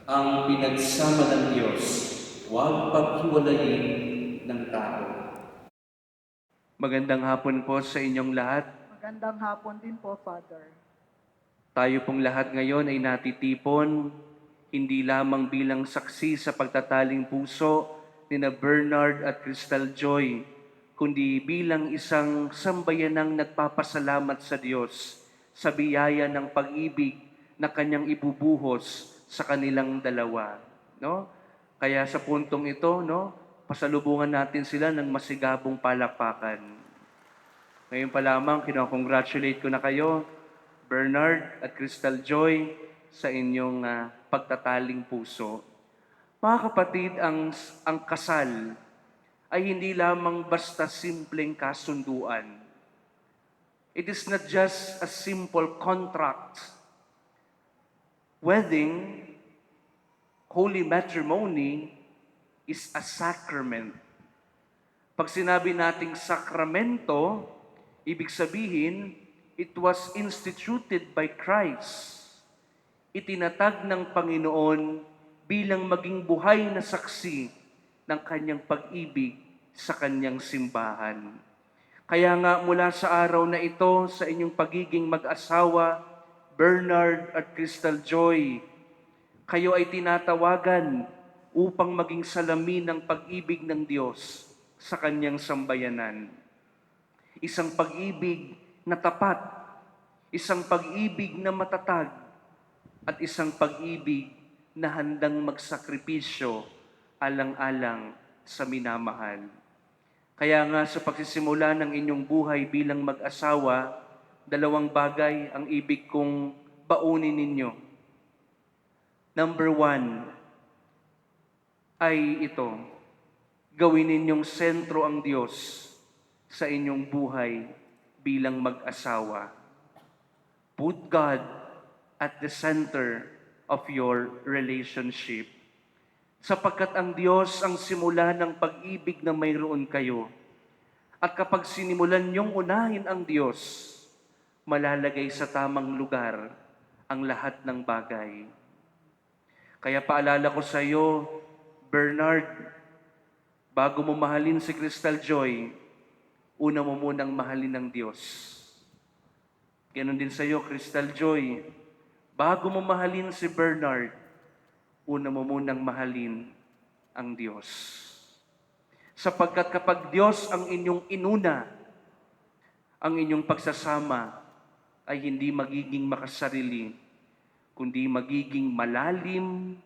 Ang pinagsama ng Diyos, huwag paghiwalayin ng tao. Magandang hapon po sa inyong lahat. Magandang hapon din po, Father. Tayo pong lahat ngayon ay natitipon, hindi lamang bilang saksi sa pagtataling puso ni na Bernard at Crystal Joy, kundi bilang isang sambayanang nagpapasalamat sa Diyos sa biyaya ng pag-ibig na kanyang ibubuhos sa kanilang dalawa. No? Kaya sa puntong ito, no, pasalubungan natin sila ng masigabong palakpakan. Ngayon pa lamang, kinakongratulate ko na kayo, Bernard at Crystal Joy, sa inyong pagtataling puso. Mga kapatid, ang kasal ay hindi lamang basta simpleng kasunduan. It is not just a simple contract. Wedding, holy matrimony, is a sacrament. Pag sinabi nating sakramento, ibig sabihin, it was instituted by Christ. Itinatag ng Panginoon bilang maging buhay na saksi ng kanyang pag-ibig sa kanyang simbahan. Kaya nga mula sa araw na ito, sa inyong pagiging mag-asawa, Bernard at Crystal Joy, kayo ay tinatawagan upang maging salamin ng pag-ibig ng Diyos sa kanyang sambayanan. Isang pag-ibig na tapat, isang pag-ibig na matatag, at isang pag-ibig na handang magsakripisyo alang-alang sa minamahal. Kaya nga sa pagsisimula ng inyong buhay bilang mag-asawa, dalawang bagay ang ibig kong baunin ninyo. Number 1 ay ito, gawin ninyong sentro ang Diyos sa inyong buhay bilang mag-asawa. Put God at the center of your relationship. Sapagkat ang Diyos ang simula ng pag-ibig na mayroon kayo. At kapag sinimulan niyong unahin ang Diyos, malalagay sa tamang lugar ang lahat ng bagay. Kaya paalala ko sa iyo, Bernard, bago mo mahalin si Crystal Joy, una mo munang mahalin ng Diyos. Ganon din sa iyo, Crystal Joy, bago mo mahalin si Bernard, una mo munang mahalin ang Diyos. Sapagkat kapag Diyos ang inyong inuna, ang inyong pagsasama ay hindi magiging makasarili, kundi magiging malalim,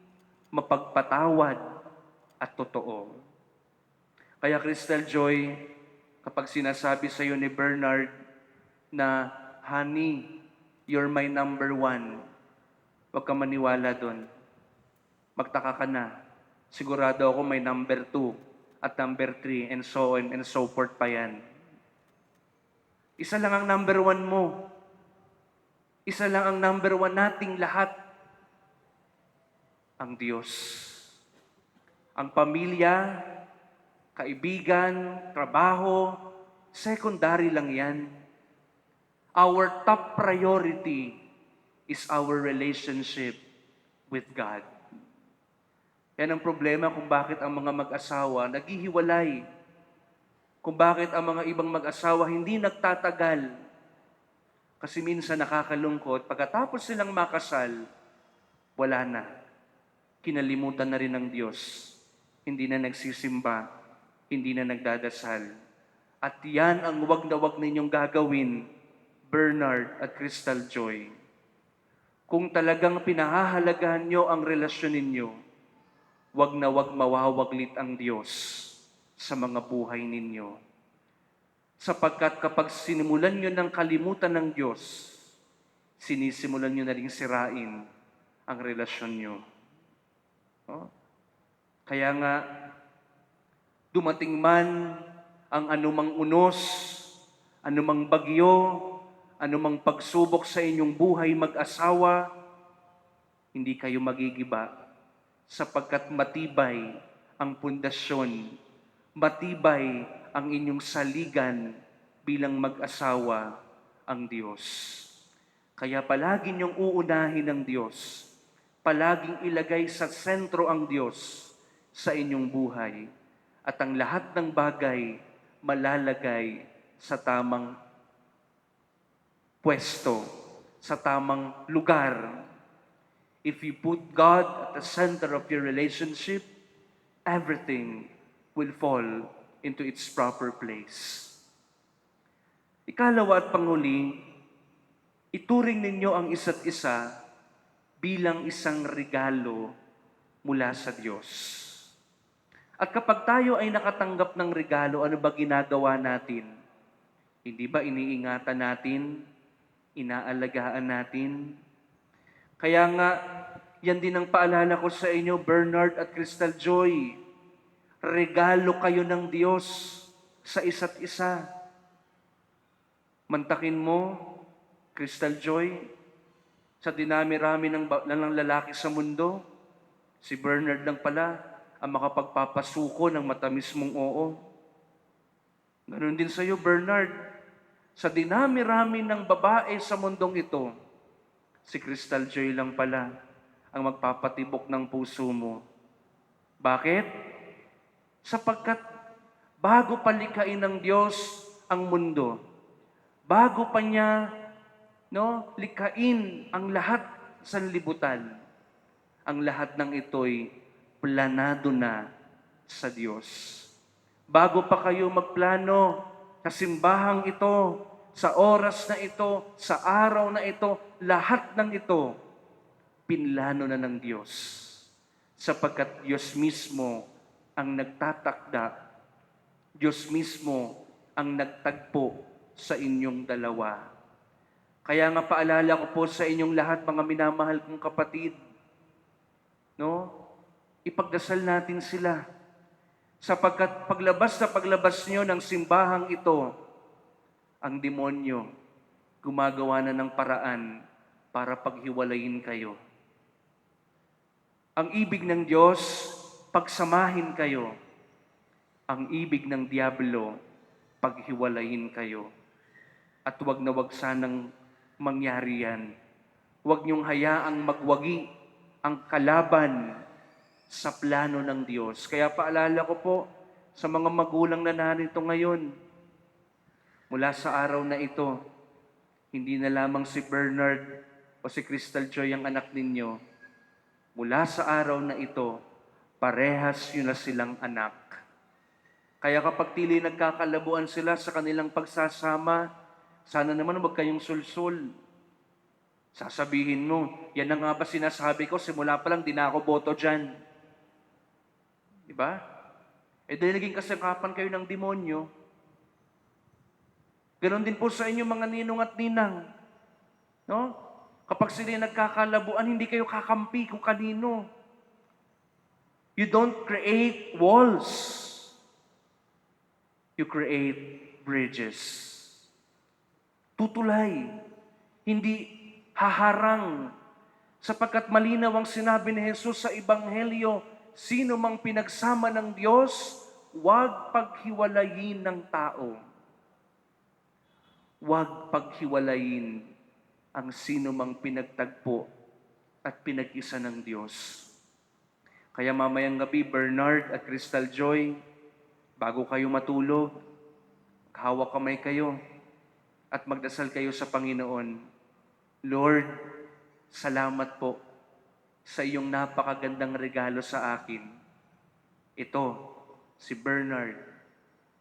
mapagpatawad, at totoo. Kaya Crystal Joy, kapag sinasabi sa iyo ni Bernard na, "Honey, you're my number 1," huwag ka maniwala doon. Magtaka ka na. Sigurado ako may number 2 at number 3 and so on and so forth pa yan. Isa lang ang number 1 mo. Isa lang ang number 1 nating lahat. Ang Diyos. Ang pamilya, kaibigan, trabaho, secondary lang yan. Our top priority is our relationship with God. Yan ang problema kung bakit ang mga mag-asawa naghihiwalay. Kung bakit ang mga ibang mag-asawa hindi nagtatagal. Kasi minsan nakakalungkot, pagkatapos silang makasal, wala na. Kinalimutan na rin ng Diyos. Hindi na nagsisimba, hindi na nagdadasal. At yan ang wag na wag ninyong gagawin, Bernard at Crystal Joy. Kung talagang pinahahalagahan nyo ang relasyon ninyo, wag na wag mawawaglit ang Diyos sa mga buhay ninyo. Sapagkat kapag sinimulan nyo ng kalimutan ng Diyos, sinisimulan nyo na rin sirain ang relasyon nyo. Oh? Kaya nga, dumating man ang anumang unos, anumang bagyo, anumang pagsubok sa inyong buhay mag-asawa, hindi kayo magigiba sapagkat matibay ang pundasyon, matibay ang inyong saligan bilang mag-asawa ang Diyos. Kaya palagi niyong uunahin ng Diyos palaging ilagay sa sentro ang Diyos sa inyong buhay at ang lahat ng bagay malalagay sa tamang pwesto, sa tamang lugar. If you put God at the center of your relationship, everything will fall into its proper place. Ikalawa at panghuli, ituring ninyo ang isa't isa bilang isang regalo mula sa Diyos. At kapag tayo ay nakatanggap ng regalo, ano ba ginagawa natin? Hindi ba iniingatan natin? Inaalagaan natin? Kaya nga, yan din ang paalala ko sa inyo, Bernard at Crystal Joy. Regalo kayo ng Diyos sa isa't isa. Mantakin mo, Crystal Joy, sa dinami-rami ng lalaki sa mundo, si Bernard lang pala ang makapagpapasuko ng matamis mong oo. Ganon din sa iyo, Bernard. Sa dinami-rami ng babae sa mundong ito, si Crystal Joy lang pala ang magpapatibok ng puso mo. Bakit? Sapagkat bago palikhain ng Diyos ang mundo, bago pa niya likhain ang lahat sa libutan, ang lahat ng ito'y planado na sa Diyos. Bago pa kayo magplano sa simbahang ito, sa oras na ito, sa araw na ito, lahat ng ito, pinlano na ng Diyos. Sapagkat Diyos mismo ang nagtatakda, Diyos mismo ang nagtagpo sa inyong dalawa. Kaya nga paalala ko po sa inyong lahat, mga minamahal kong kapatid, ipagdasal natin sila. Sapagkat paglabas nyo ng simbahang ito, ang demonyo gumagawa na ng paraan para paghiwalayin kayo. Ang ibig ng Diyos, pagsamahin kayo. Ang ibig ng Diablo, paghiwalayin kayo. At wag na wag sanang mangyari yan. Huwag niyong hayaang magwagi ang kalaban sa plano ng Diyos. Kaya paalala ko po sa mga magulang na narito ngayon, mula sa araw na ito, hindi na lamang si Bernard o si Crystal Joy ang anak ninyo. Mula sa araw na ito, parehas yun na silang anak. Kaya kapag tili nagkakalabuan sila sa kanilang pagsasama, sana naman huwag kayong sulsul. Sasabihin mo, yan na nga ba sinasabi ko, simula pa lang di na ako boto dyan. Diba? Dahil naging kasangkapan kayo ng demonyo, ganon din po sa inyo mga ninong at ninang. Kapag sila nagkakalabuan, hindi kayo kakampi kung kanino. You don't create walls. You create bridges. Tutulay. Hindi haharang. Sapagkat malinaw ang sinabi ni Jesus sa Ebanghelyo, sino mang pinagsama ng Diyos, huwag paghiwalayin ng tao. Huwag paghiwalayin ang sino mang pinagtagpo at pinag-isa ng Diyos. Kaya mamayang gabi, Bernard at Crystal Joy, bago kayo matulog, hawak kamay kayo at magdasal kayo sa Panginoon. Lord, salamat po sa iyong napakagandang regalo sa akin. Ito, si Bernard.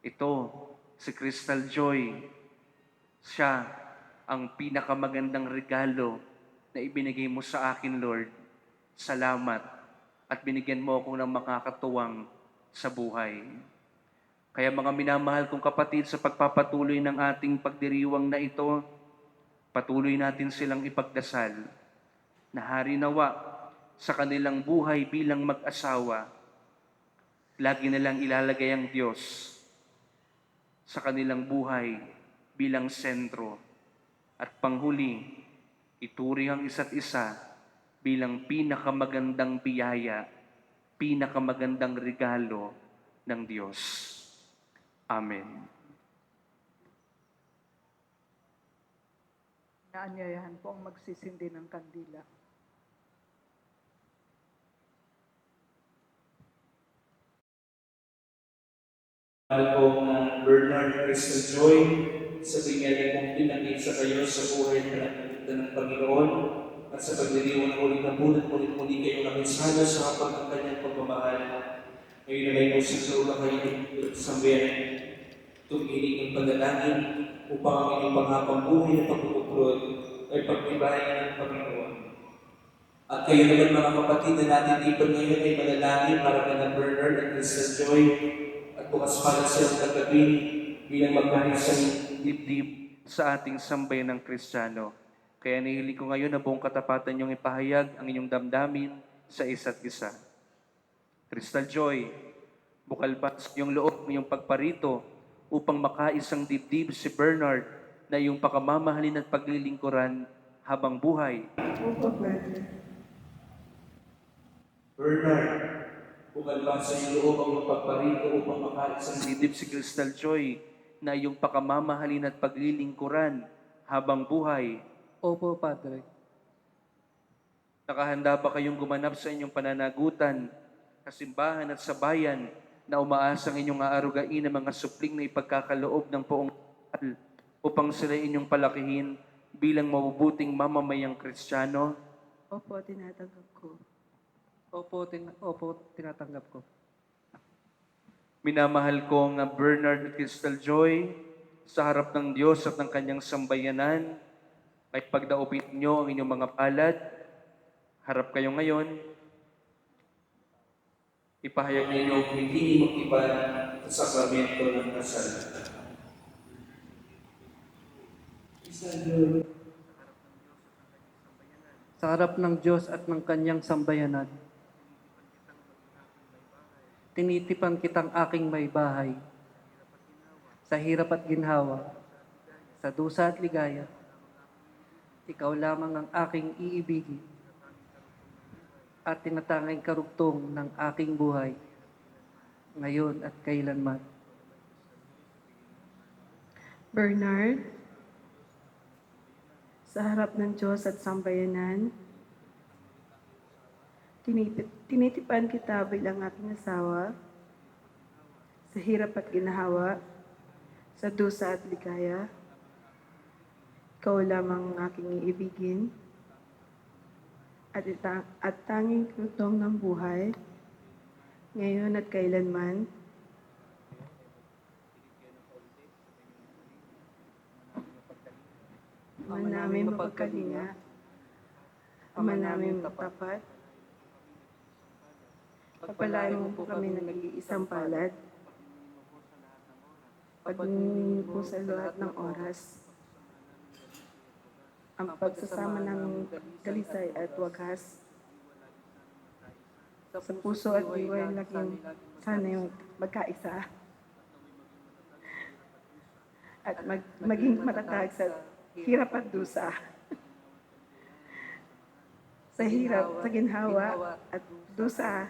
Ito, si Crystal Joy. Siya ang pinakamagandang regalo na ibinigay mo sa akin, Lord. Salamat. At binigyan mo ako ng makakatuwang sa buhay. Kaya mga minamahal kong kapatid, sa pagpapatuloy ng ating pagdiriwang na ito, patuloy natin silang ipagdasal na hari nawa sa kanilang buhay bilang mag-asawa, lagi nilang ilalagay ang Diyos sa kanilang buhay bilang sentro. At panghuli, ituring ang isa't isa bilang pinakamagandang biyaya, pinakamagandang regalo ng Diyos. Amen. Naanyayahan po ang magsisindi ng kandila. Kong Bernard Crystal Joy, sa binyag mong pinakita kayo sa buhay na pinakita ng Panginoon at sa pagdiriwang ng ulit na bunot muli kayo nakisala sa hapag ng kanyang pagmamahal. Ngayon na may musik sa ulang kayo sa bayan, tuminig ng panalangin upang ang inyong panghapang buhay na pagpupuklod ay pagbibayan ng Panginoon. At kayo naman mga kapatid na natin dito ngayon ay manalangin para kay Bernard at Crystal Joy at bukas pala silang tagabing bilang magkahisang dibdib sa ating sambayan ng Kristiyano. Kaya nihili ko ngayon na buong katapatan niyong ipahayag ang inyong damdamin sa isa't isa. Crystal Joy, bukal pa sa iyong loob ng iyong pagparito upang makaisang dibdib si Bernard na iyong pakamamahalin at paglilingkuran habang buhay. Opo, Father. Bernard, bukal ba sa iyong loob ang iyong pagparito upang makaisang Dibdib si Crystal Joy na iyong pakamamahalin at paglilingkuran habang buhay. Opo, Padre. Nakahanda ba kayong gumanap sa inyong pananagutan, sa simbahan at sa bayan na umaasang inyong aarugain ang mga supling na ipagkakaloob ng poong mahal upang sila inyong palakihin bilang mabubuting mamamayang Kristiyano? Opo, tinatanggap ko. Opo, tinatanggap ko. Minamahal ko nga Bernard at Crystal Joy, sa harap ng Diyos at ng kanyang sambayanan, ay pagdaupin niyo ang inyong mga palad. Harap kayo ngayon. Ipahayag ninyo ang hindi mag-iban sa sakramento ng kasal. Sa harap ng Diyos at ng kanyang sambayanan, tinitipan kitang aking may bahay, sa hirap at ginhawa, sa dusa at ligaya, ikaw lamang ang aking iibigin at tinatanging karugtong ng aking buhay, ngayon at kailanman. Bernard, sa harap ng Diyos at sambayanan, tinitipan kita bilang aking asawa, sa hirap at ginhawa, sa dusa at ligaya. Ikaw lamang ang aking iibigin at tanging krutong ng buhay, ngayon at kailanman. Ama namin mapagkalinga, Ama namin matapat, pagpalain mo po kami ng nag-iisang palad, pagniningin po sa lahat ng oras, ang pagsasama ng dalisay at wagas, sa puso at diwa laging sana yung magkaisa, at maging matatag sa hirap at dusa. Sa hirap, sa ginhawa at dusa.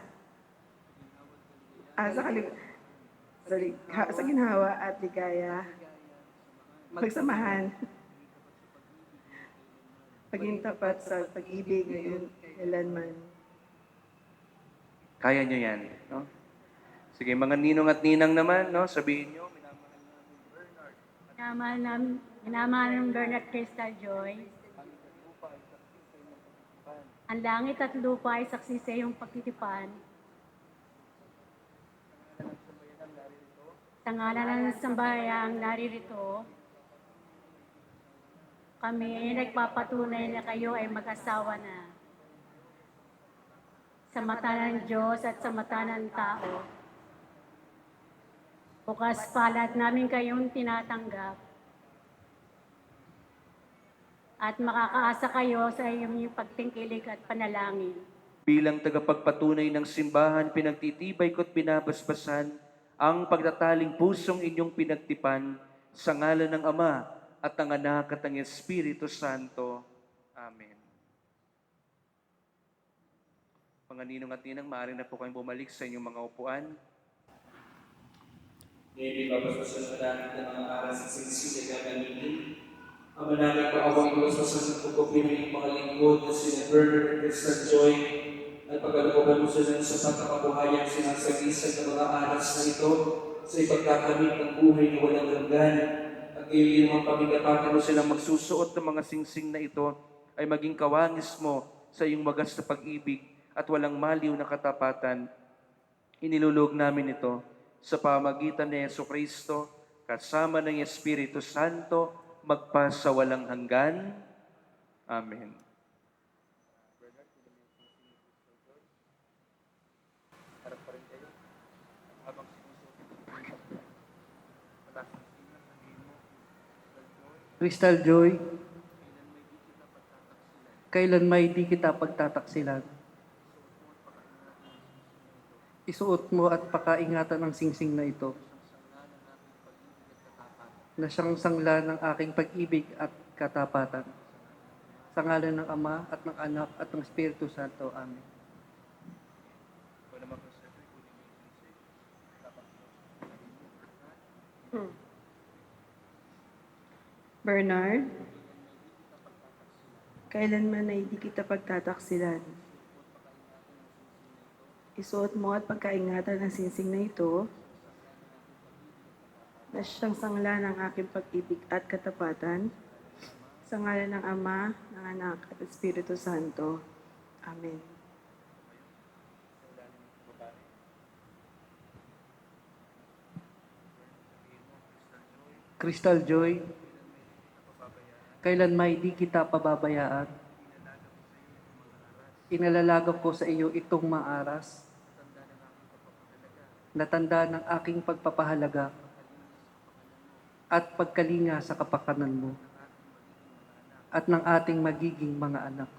Sa ginhawa at ligaya. Magsamahan. Paging tapat sa pag-ibig ngayon kailanman. Kaya nyo yan, no? Sige, mga ninong at ninang naman, no? Sabihin nyo, Minamahal ng Bernard Crystal Joy. Ang langit at lupa ay saksi sa iyong pagtitipan. Sa ngalan ng sambayang naririto, kami ay nagpapatunay na kayo ay mag-asawa na. Sa mata ng Diyos at sa mata ng tao. Bukas palad namin kayong tinatanggap. At makakaasa kayo sa iyong pagtingkilig at panalangin. bilang tagapagpatunay ng simbahan, pinagtitibay ko't binabasbasan ang pagtataling pusong inyong pinagtipan sa ngalan ng Ama at ng Anak at ng Espiritu Santo. Amen. Mga ninong at ninang, maaari na po kayong bumalik sa inyong mga upuan. Ngayon, ipapasasan na natin ng mga aral sa sinisig na gagamitin. Ama namin, paawang ipapasasan ko po pinaging mga lingkod na sina Bernard and Crystal Joy at pagkalooban mo sila ng sapat na kabuhayan sinasagisag ng mga aras na ito sa ipagkakamit ng buhay na walang hanggan. At ngayon mga pamigapatan mo Kung silang magsusuot ng mga singsing na ito, ay maging kawangis mo sa iyong wagas na pag-ibig at walang maliw na katapatan. Inilulog namin ito sa pamagitan ni Jesucristo, kasama ng Espiritu Santo, magpa sa walang hanggan. Amen. Crystal Joy, kailan may di kita pagtataksilan. Isuot mo at pakaingatan ang singsing na ito, na siyang sangla ng aking pag-ibig at katapatan. Sa ngalan ng Ama at ng Anak at ng Espiritu Santo. Amen. Bernard, kailanman ay di kita pagtataksilan. Isuot mo at pagkaingatan ng singsing na ito, na siyang sangla ng aking pag-ibig at katapatan, sa ngalan ng Ama, ng Anak at Espiritu Santo. Amen. Crystal Joy, kailan may di kita pababayaan. Inalalagaw ko sa iyo itong maaras, na tanda ng aking pagpapahalaga at pagkalinga sa kapakanan mo at ng ating magiging mga anak.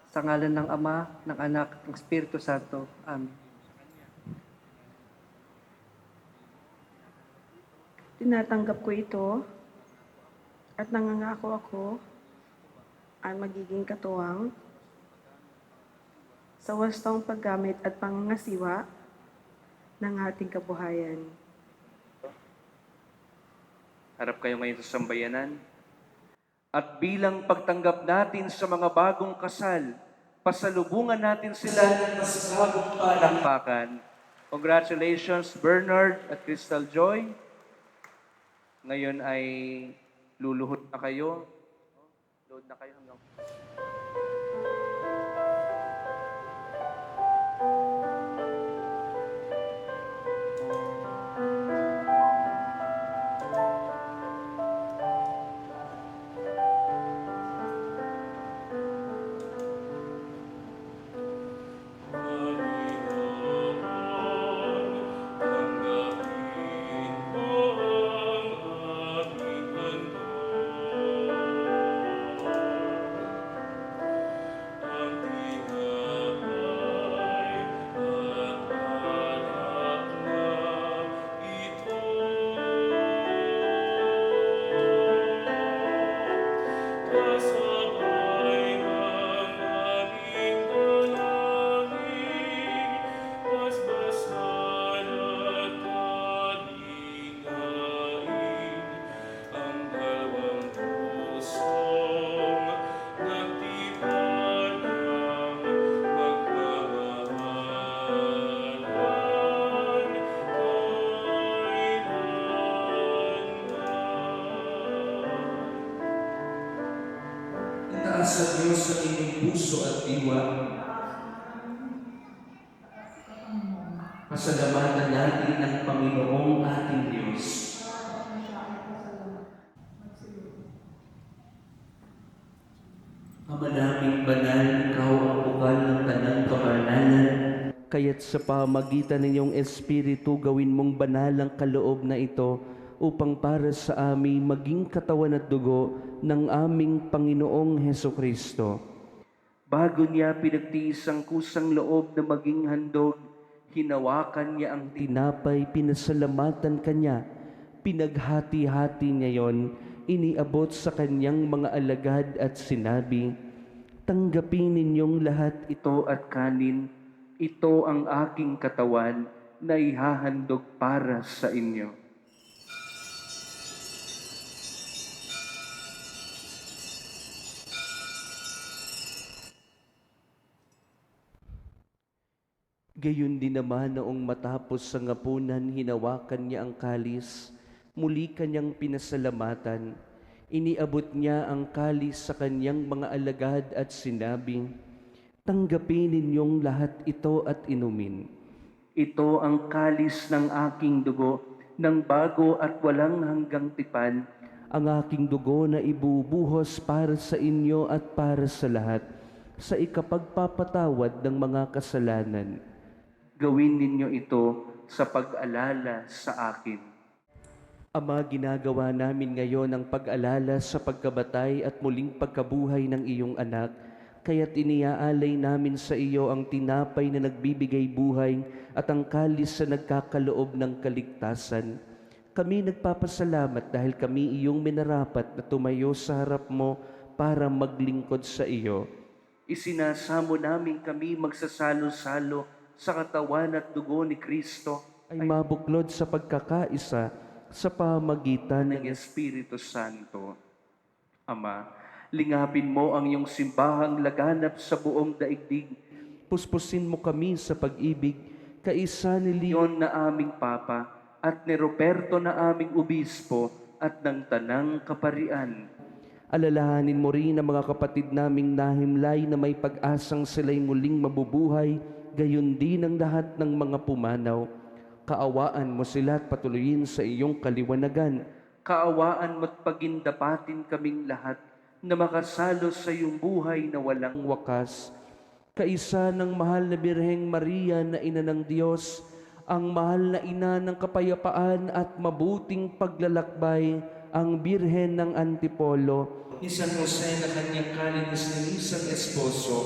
Sa ngalan ng Ama, ng Anak, ng Espiritu Santo. Amen. Tinatanggap ko ito at nangangako ako ang magiging katuwang sa wastong paggamit at pangangasiwa ng ating kabuhayan. Harap kayo ngayon sa sambayanan. At bilang pagtanggap natin sa mga bagong kasal, pasalubungan natin sila ng masasabong palakpakan. Congratulations, Bernard at Crystal Joy. Ngayon ay luluhod na kayo. Load na kayo hanggang... Itaas sa Diyos sa inyong puso at diwa. Pasalamatan natin ang Panginoong ating Diyos. Ama naming banal, ikaw ang bukal ng tanang kamarnalan. Kaya't sa pamagitan ng iyong Espiritu, gawin mong banal ang kaloob na ito upang para sa amin maging katawan at dugo ng aming Panginoong Hesukristo. Bago niya pinagtiis ang kusang loob na maging handog, hinawakan niya ang tinapay, pinasalamatan kanya, pinaghati-hati niya yon, iniabot sa kanyang mga alagad at sinabi, "Tanggapin ninyong lahat ito at kanin, ito ang aking katawan na ihahandog para sa inyo." Gayon din naman noong matapos sa ngapunan, hinawakan niya ang kalis, muli kanyang pinasalamatan. Iniabot niya ang kalis sa kanyang mga alagad at sinabi, "Tanggapin ninyong lahat ito at inumin. Ito ang kalis ng aking dugo, ng bago at walang hanggang tipan. Ang aking dugo na ibubuhos para sa inyo at para sa lahat, sa ikapagpapatawad ng mga kasalanan. Gawin ninyo ito sa pag-alala sa akin." Ama, ginagawa namin ngayon ang pag-alala sa pagkabatay at muling pagkabuhay ng iyong anak, kaya't iniaalay namin sa iyo ang tinapay na nagbibigay buhay at ang kalis na nagkakaloob ng kaligtasan. Kami nagpapasalamat dahil kami iyong minarapat na tumayo sa harap mo para maglingkod sa iyo. Isinasamo namin kami magsasalo-salo sa katawan at dugo ni Kristo Ay mabuklod sa pagkakaisa sa pamagitan ng ng Espiritu Santo. Ama, lingapin mo ang iyong simbahang laganap sa buong daigdig. puspusin mo kami sa pag-ibig, kaisa ni Leon Leon na aming Papa at ni Roberto na aming Obispo at ng Tanang Kaparian. Alalahanin mo rin ang mga kapatid naming nahimlay na may pag-asang sila'y muling mabubuhay, gayon din ang lahat ng mga pumanaw. Kaawaan mo sila at patuloyin sa iyong kaliwanagan. Kaawaan mo't pagindapatin kaming lahat na makasalo sa iyong buhay na walang Ang wakas, kaisa ng mahal na Birheng Maria na ina ng Diyos, ang mahal na ina ng kapayapaan at mabuting paglalakbay, ang Birhen ng Antipolo, Ni San Jose na kanyang kalinis-linisang esposo,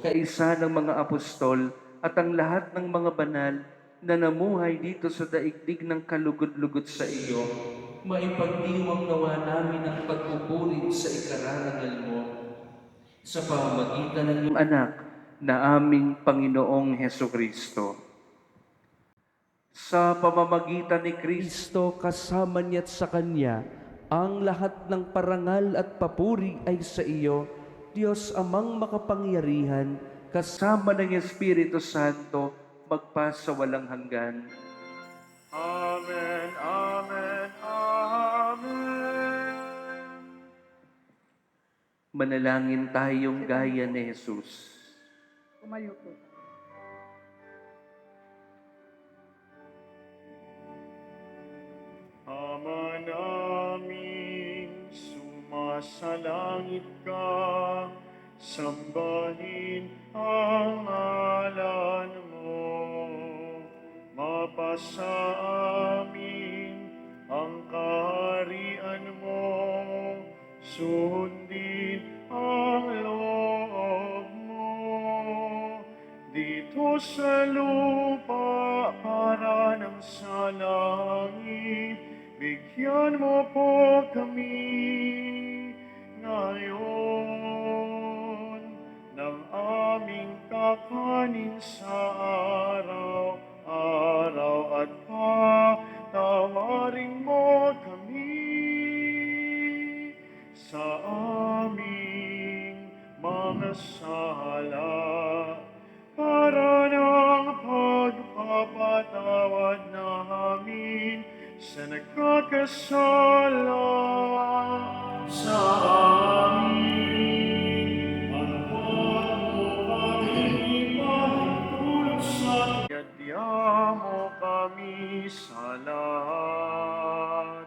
kaisa ng mga apostol at ang lahat ng mga banal na namuhay dito sa daigdig ng kalugod-lugod sa iyo, maipagdiwang nawa namin ang pagpupuri sa ikararangal mo sa pamamagitan ng ang anak na aming Panginoong Heso Kristo. Sa pamamagitan ni Kristo, Kristo kasama niya't sa Kanya, ang lahat ng parangal at papuri ay sa iyo, Diyos Amang makapangyarihan, kasama ng Espiritu Santo, magpasa walang hanggan. Amen, Amen, Amen. Manalangin tayong gaya ni Jesus. Umayo po. Ama namin, sumasalangit ka, sambahin ang ngalan mo. Mapasa amin ang kaharian mo, sundin ang loob mo. Dito sa lupa para ng sa langit, bigyan mo po kami ngayon ng aming kakanin sa araw-araw at patawarin mo kami sa aming mga sala para ng pagpapatawad namin sa nagkakasala sa amin. At huwag mo kami mahintulot sa yadya mo kami sa lahat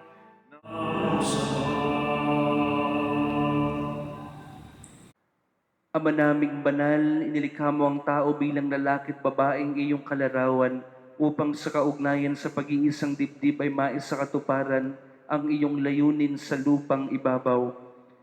ng sama. Ama naming banal, inilikha mo ang tao bilang lalaki at babaeng iyong kalarawan upang sa kaugnayan sa pag-iisang dibdib ay maisakatuparan ang iyong layunin sa lupang ibabaw.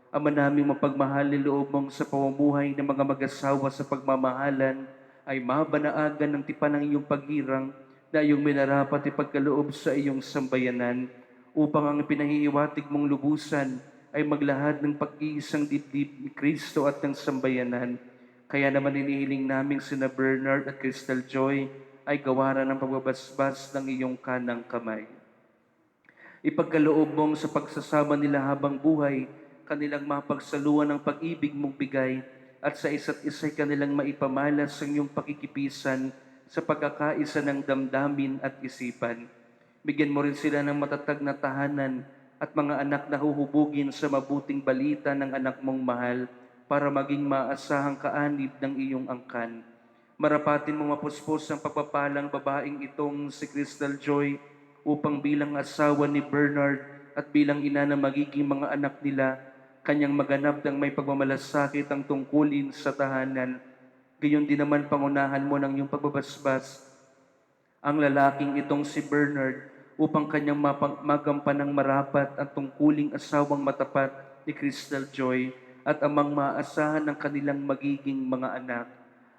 Ama naming mapagmahal, loob mong sa pamumuhay ng mga mag-asawa sa pagmamahalan ay mabanaagan ng tipan ng iyong paghirang na iyong minarapat ipagkaloob sa iyong sambayanan upang ang pinahihiwatig mong lubusan ay maglahad ng pag-iisang dibdib ni Kristo at ng sambayanan. Kaya naman inihiling naming sina Bernard at Crystal Joy ay gawaran ng pagbabasbas ng iyong kanang kamay. Ipagkaloob mong sa pagsasama nila habang buhay, kanilang mapagsaluan ng pag-ibig mong bigay at sa isa't isa'y kanilang maipamalas ang iyong pakikipisan sa pagkakaisa ng damdamin at isipan. Bigyan mo rin sila ng matatag na tahanan at mga anak na huhubugin sa mabuting balita ng anak mong mahal para maging maasahang kaanib ng iyong angkan. Marapatin mo mapuspos ang pagpapalang babaeng itong si Crystal Joy upang bilang asawa ni Bernard at bilang ina na magiging mga anak nila, kanyang maganap ng may pagmamalasakit ang tungkulin sa tahanan. Gayon din naman pangunahan mo ng iyong pagbabasbas ang lalaking itong si Bernard upang kanyang magampanang marapat ang tungkuling asawang matapat ni Crystal Joy at amang maasahan ng kanilang magiging mga anak.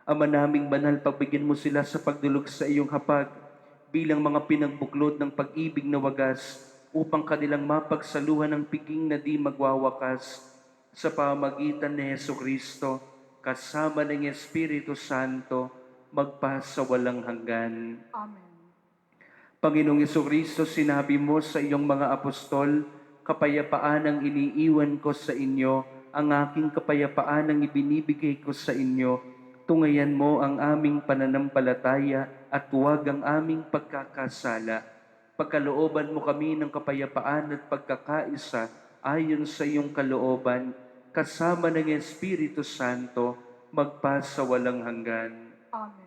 Ama naming banal, pagbigyan mo sila sa pagdulog sa iyong hapag bilang mga pinagbuklod ng pag-ibig na wagas upang kanilang mapagsaluhan ng piging na di magwawakas sa pamagitan ni Jesucristo kasama ng Espiritu Santo magpa sa walang hanggan. Amen. Panginoong Jesucristo, sinabi mo sa iyong mga apostol, kapayapaan ang iniiwan ko sa inyo, ang aking kapayapaan ang ibinibigay ko sa inyo. Tungayan mo ang aming pananampalataya at huwag ang aming pagkakasala. Pagkalooban mo kami ng kapayapaan at pagkakaisa ayon sa iyong kalooban, kasama ng Espiritu Santo, magpa sa walang hanggan. Amen.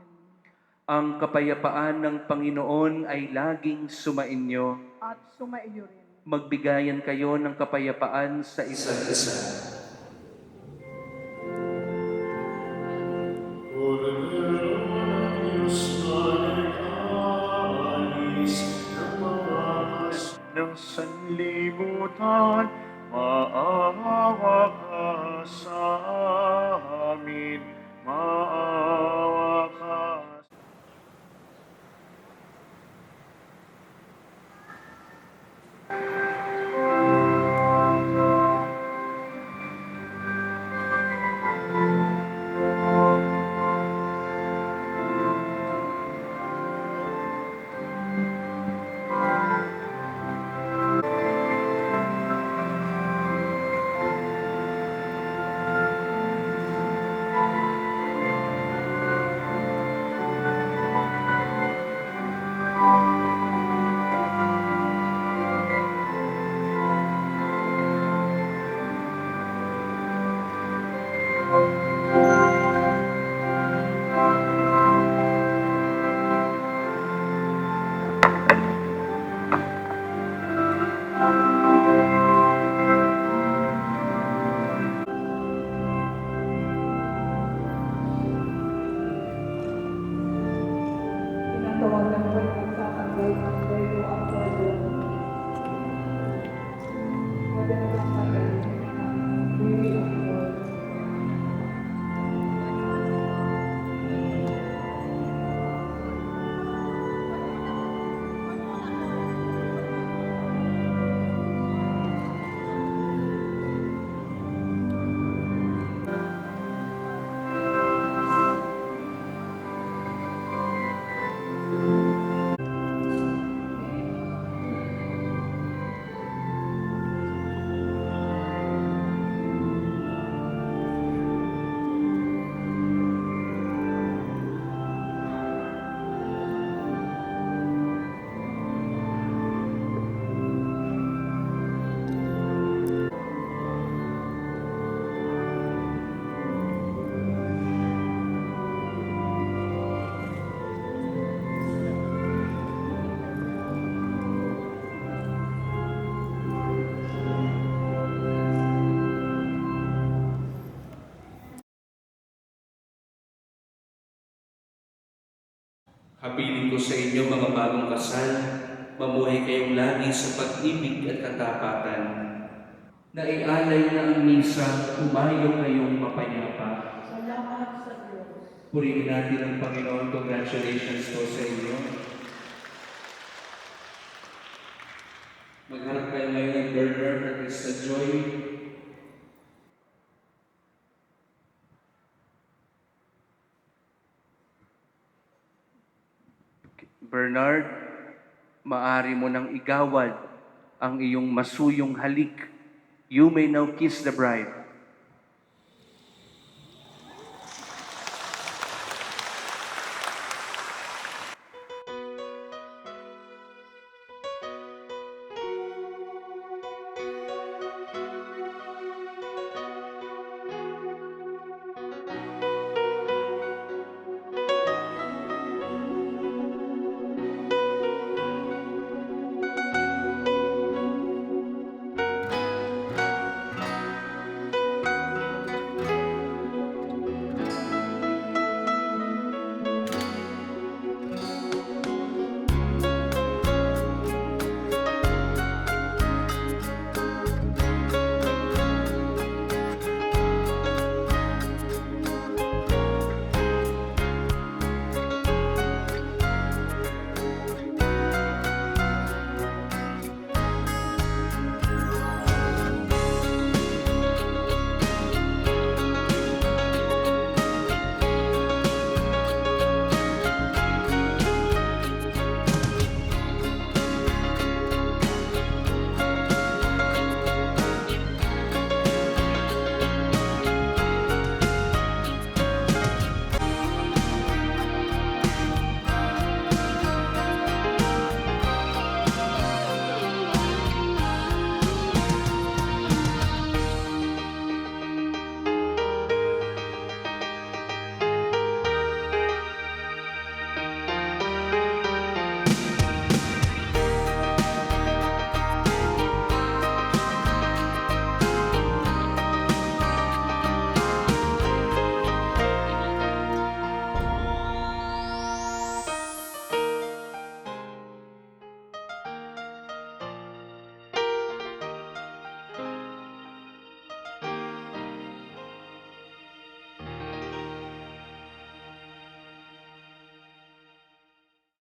Ang kapayapaan ng Panginoon ay laging sumainyo. At sumaiyo rin. Magbigayan kayo ng kapayapaan sa isa't isa. Cordero ng Diyos na nag-aalis ng mga ng sanlibutan, maawa ka sa amin, maawa ka. Tinatawagan ko yung magsasanggay ng Pedro ang Pedro. Wala na lang kagay ng Mary ang Lord. Habilin ko sa inyo mga bagong kasal, mamuhay kayong lagi sa pag-ibig at katapatan. Naialay na ang misa, umayo kayong mapayapa. Salamat sa Diyos. Purihin natin ang Panginoon. Congratulations po sa inyo. Magharap kayo ngayon ng Bernard at Crystal Joy. Bernard, maari mo nang igawad ang iyong masuyong halik. You may now kiss the bride.